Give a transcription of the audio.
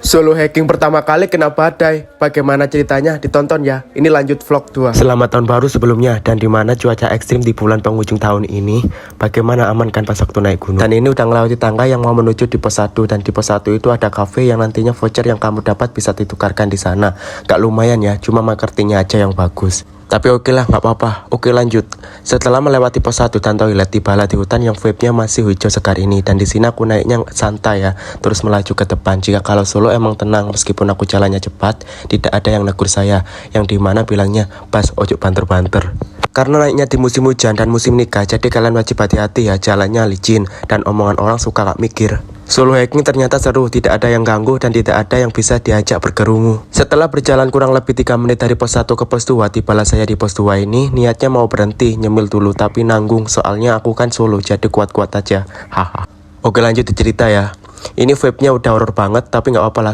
Solo hiking pertama kali kena badai. Bagaimana ceritanya? Ditonton ya. Ini lanjut vlog 2. Selamat tahun baru sebelumnya. Dan dimana cuaca ekstrim di bulan penghujung tahun ini. Bagaimana amankan pas waktu naik gunung. Dan ini udah ngelewati tangga yang mau menuju di pos 1. Dan di pos 1 itu ada cafe yang nantinya voucher yang kamu dapat bisa ditukarkan di sana. Gak lumayan ya, cuma marketingnya aja yang bagus. Tapi oke lah, nggak apa-apa. Oke lanjut. Setelah melewati pos 1 dan toilet, tibalah di hutan yang vibe-nya masih hijau segar ini. Dan di sini aku naiknya santai ya, terus melaju ke depan. Jika kalau Solo emang tenang, meskipun aku jalannya cepat, tidak ada yang negur saya. Yang dimana bilangnya, Bas, ojo banter-banter. Karena naiknya di musim hujan dan musim nikah, jadi kalian wajib hati-hati ya, jalannya licin. Dan omongan orang suka gak mikir. Solo hiking ternyata seru, tidak ada yang ganggu dan tidak ada yang bisa diajak bergerungu. Setelah berjalan kurang lebih 3 menit dari pos 1 ke pos 2, tibalah saya di pos 2 ini. Niatnya mau berhenti, nyemil dulu, tapi nanggung. Soalnya aku kan solo, jadi kuat-kuat aja. Haha. Oke lanjut cerita ya. Ini vibe-nya udah horror banget, tapi gak apa-apa lah.